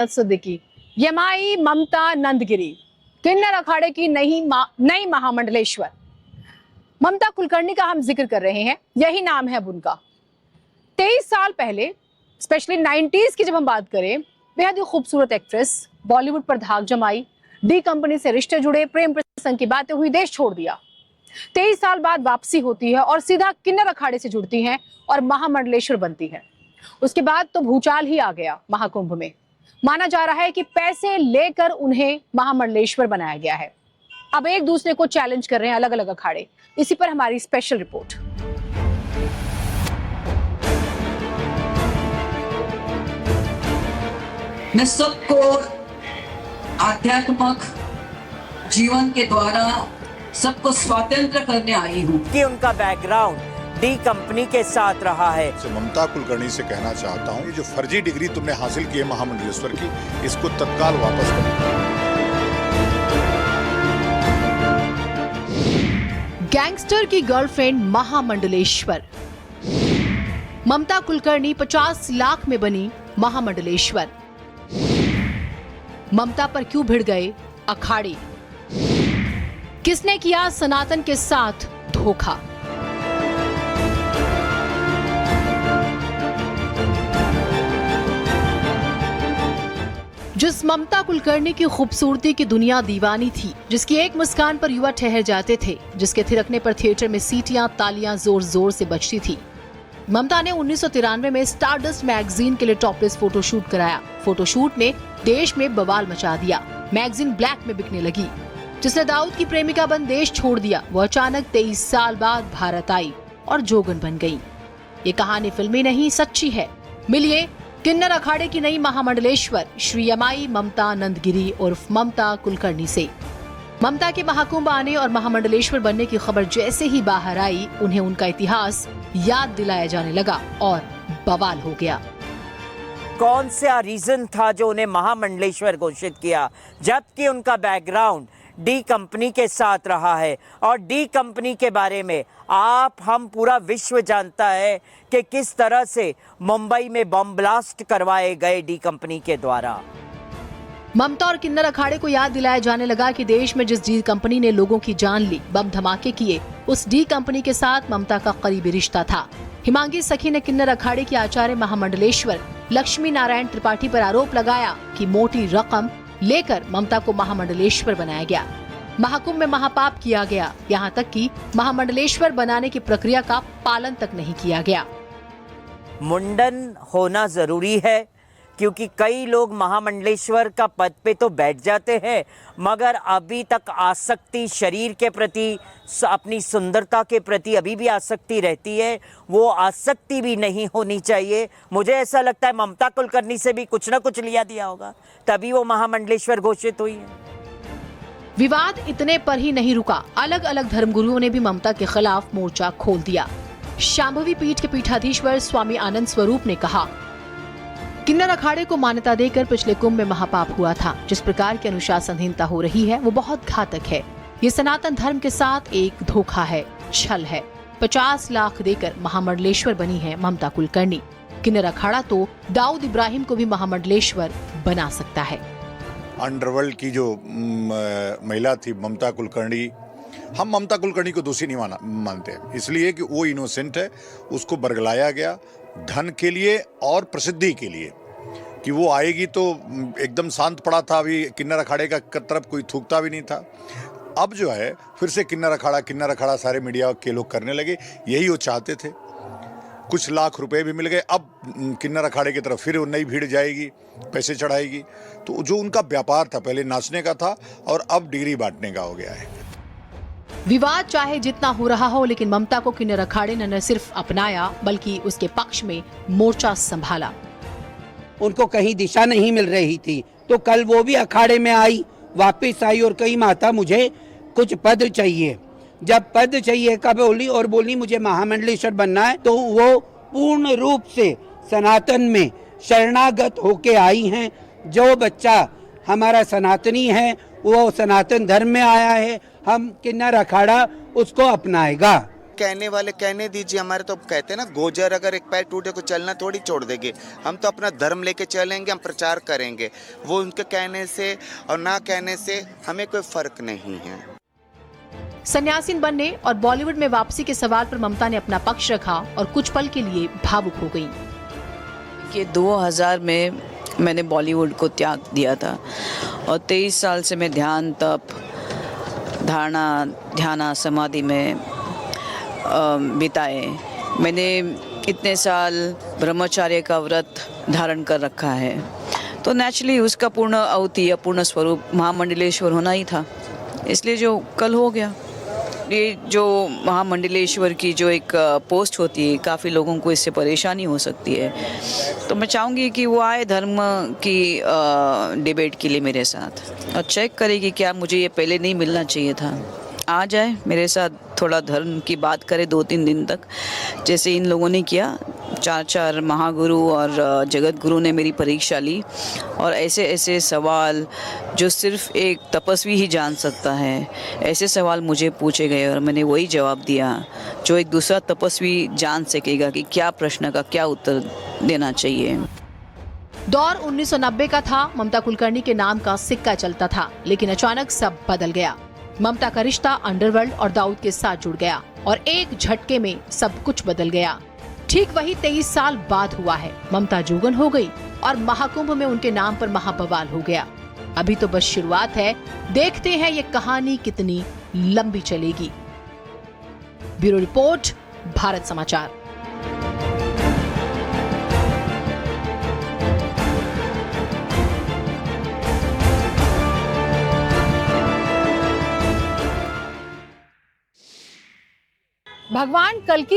सिद्दीकी, यमाई ममता नंदगिरी, किन्नर अखाड़े की नई महामंडलेश्वर। ममता कुलकर्णी का हम जिक्र कर रहे हैं, यही नाम है अब उनका। 23 साल पहले, स्पेशली 90s की जब हम बात करें, बेहद ही खूबसूरत एक्ट्रेस, बॉलीवुड पर धाक जमाई, डी कंपनी से रिश्ते जुड़े, प्रेम प्रसंग की बातें हुई, देश छोड़ दिया। 23 साल बाद वापसी होती है और सीधा किन्नर अखाड़े से जुड़ती हैं और महामंडलेश्वर बनती है। उसके बाद तो भूचाल ही आ गया महाकुंभ में। माना जा रहा है कि पैसे लेकर उन्हें महामंडलेश्वर बनाया गया है। अब एक दूसरे को चैलेंज कर रहे हैं अलग अलग अखाड़े। इसी पर हमारी स्पेशल रिपोर्ट। मैं सबको आध्यात्मिक जीवन के द्वारा सबको स्वतंत्र करने आई हूँ कि उनका बैकग्राउंड डी कंपनी के साथ रहा है। ममता कुलकर्णी से कहना चाहता हूँ, ये जो फर्जी डिग्री तुमने हासिल की है महामंडलेश्वर की, इसको तत्काल वापस करो। गैंगस्टर की गर्लफ्रेंड महामंडलेश्वर। ममता कुलकर्णी 50 लाख में बनी महामंडलेश्वर। ममता पर क्यों भिड़ गए अखाड़े? किसने किया सनातन के साथ धोखा? जिस ममता कुलकर्णी की खूबसूरती की दुनिया दीवानी थी, जिसकी एक मुस्कान पर युवा ठहर जाते थे, जिसके थिरकने पर थिएटर में सीटियां तालियां जोर जोर से बजती थी, ममता ने 1993 में स्टारडस्ट मैगजीन के लिए टॉपलेस फोटोशूट कराया। फोटोशूट ने देश में बवाल मचा दिया। मैगजीन ब्लैक में बिकने लगी। जिसने दाऊद की प्रेमिका बन देश छोड़ दिया, वो अचानक 23 साल बाद भारत आई और जोगन बन गई। ये कहानी फिल्मी नहीं, सच्ची है। मिलिए किन्नर अखाड़े की नई महामंडलेश्वर श्री यमाई ममता नंदगिरी उर्फ ममता कुलकर्णी से। ममता के महाकुंभ आने और महामंडलेश्वर बनने की खबर जैसे ही बाहर आई, उन्हें उनका इतिहास याद दिलाया जाने लगा और बवाल हो गया। कौन सा रीजन था जो उन्हें महामंडलेश्वर घोषित किया, जबकि उनका बैकग्राउंड डी कंपनी के साथ रहा है। और डी कंपनी के बारे में हम पूरा विश्व जानता है कि किस तरह से मुंबई में बम ब्लास्ट करवाए गए डी कंपनी के द्वारा। ममता और किन्नर अखाड़े को याद दिलाया जाने लगा कि देश में जिस डी कंपनी ने लोगों की जान ली, बम धमाके किए, उस डी कंपनी के साथ ममता का करीबी रिश्ता था। हिमांगी सखी ने किन्नर अखाड़े के आचार्य महामंडलेश्वर लक्ष्मी नारायण त्रिपाठी पर आरोप लगाया कि मोटी रकम लेकर ममता को महामंडलेश्वर बनाया गया। महाकुंभ में महापाप किया गया, यहाँ तक कि महामंडलेश्वर बनाने की प्रक्रिया का पालन तक नहीं किया गया। मुंडन होना जरूरी है, क्योंकि कई लोग महामंडलेश्वर का पद पे तो बैठ जाते हैं, मगर अभी तक आसक्ति शरीर के प्रति, अपनी सुंदरता के प्रति अभी भी आसक्ति रहती है। वो आसक्ति भी नहीं होनी चाहिए। मुझे ऐसा लगता है ममता कुलकर्णी से भी कुछ ना कुछ लिया दिया होगा, तभी वो महामंडलेश्वर घोषित हुई है। विवाद इतने पर ही नहीं रुका। अलग अलग धर्मगुरुओं ने भी ममता के खिलाफ मोर्चा खोल दिया। शांभवी पीठ के पीठाधीश्वर स्वामी आनंद स्वरूप ने कहा, किन्नर अखाड़े को मान्यता देकर पिछले कुंभ में महापाप हुआ था। जिस प्रकार की अनुशासनहीनता हो रही है, वो बहुत घातक है। ये सनातन धर्म के साथ एक धोखा है, छल है। 50 लाख देकर महामंडलेश्वर बनी है ममता कुलकर्णी। किन्नर अखाड़ा तो दाऊद इब्राहिम को भी महामंडलेश्वर बना सकता है। अंडरवर्ल्ड की जो महिला थी ममता कुलकर्णी, हम ममता कुलकर्णी को दोषी नहीं मानते, इसलिए कि वो इनोसेंट है। उसको बरगलाया गया धन के लिए और प्रसिद्धि के लिए, कि वो आएगी तो एकदम शांत पड़ा था। अभी किन्नर अखाड़े का तरफ कोई थूकता भी नहीं था। अब जो है फिर से किन्नर अखाड़ा सारे मीडिया के लोग करने लगे। यही वो चाहते थे। कुछ लाख रुपए भी मिल गए। अब किन्नर अखाड़े की तरफ फिर वो नई भीड़ जाएगी, पैसे चढ़ाएगी। तो जो उनका व्यापार था, पहले नाचने का था और अब डिग्री बांटने का हो गया है। विवाद चाहे जितना हो रहा हो, लेकिन ममता को किन्नर अखाड़े ने न सिर्फ अपनाया, बल्कि उसके पक्ष में मोर्चा संभाला। उनको कहीं दिशा नहीं मिल रही थी, तो कल वो भी अखाड़े में आई, वापस आई और कही, माता मुझे कुछ पद चाहिए। जब पद चाहिए का बोली और बोली मुझे महामंडलेश्वर बनना है, तो वो पूर्ण रूप से सनातन में शरणागत होके आई हैं। जो बच्चा हमारा सनातनी है, वो सनातन धर्म में आया है, हम किन्नर अखाड़ा उसको अपनाएगा। कहने वाले कहने दीजिए, हमारे तो कहते हैं ना, गोजर अगर एक पैर टूटे को चलना थोड़ी छोड़ देंगे। हम तो अपना धर्म लेके चलेंगे, हम प्रचार करेंगे। वो उनके कहने से और ना कहने से हमें कोई फर्क नहीं है। सन्यासीन बनने और बॉलीवुड में वापसी के सवाल पर ममता ने अपना पक्ष रखा और कुछ पल के लिए भावुक हो गई। कि 2000 में मैंने बॉलीवुड को त्याग दिया था और 23 साल से मैं ध्यान, तप, धारणा, ध्यान समाधि में बिताए। मैंने इतने साल ब्रह्मचर्य का व्रत धारण कर रखा है, तो नेचुरली उसका पूर्ण अवधि या पूर्ण स्वरूप महामंडलेश्वर होना ही था। इसलिए जो कल हो गया, ये जो महामंडलेश्वर की जो एक पोस्ट होती है, काफ़ी लोगों को इससे परेशानी हो सकती है। तो मैं चाहूँगी कि वो आए धर्म की डिबेट के लिए मेरे साथ और चेक करेगी क्या मुझे ये पहले नहीं मिलना चाहिए था। आ जाए मेरे साथ, थोड़ा धर्म की बात करे 2-3 दिन तक, जैसे इन लोगों ने किया। 4 महागुरु और जगत गुरु ने मेरी परीक्षा ली और ऐसे ऐसे सवाल जो सिर्फ एक तपस्वी ही जान सकता है, ऐसे सवाल मुझे पूछे गए और मैंने वही जवाब दिया जो एक दूसरा तपस्वी जान सकेगा कि क्या प्रश्न का क्या उत्तर देना चाहिए। दौर 1990 का था। ममता कुलकर्णी के नाम का सिक्का चलता था, लेकिन अचानक सब बदल गया। ममता का रिश्ता अंडरवर्ल्ड और दाऊद के साथ जुड़ गया और एक झटके में सब कुछ बदल गया। ठीक वही 23 साल बाद हुआ है। ममता जोगन हो गई और महाकुंभ में उनके नाम पर महाबवाल हो गया। अभी तो बस शुरुआत है, देखते हैं ये कहानी कितनी लंबी चलेगी। ब्यूरो रिपोर्ट, भारत समाचार। भगवान कल्कि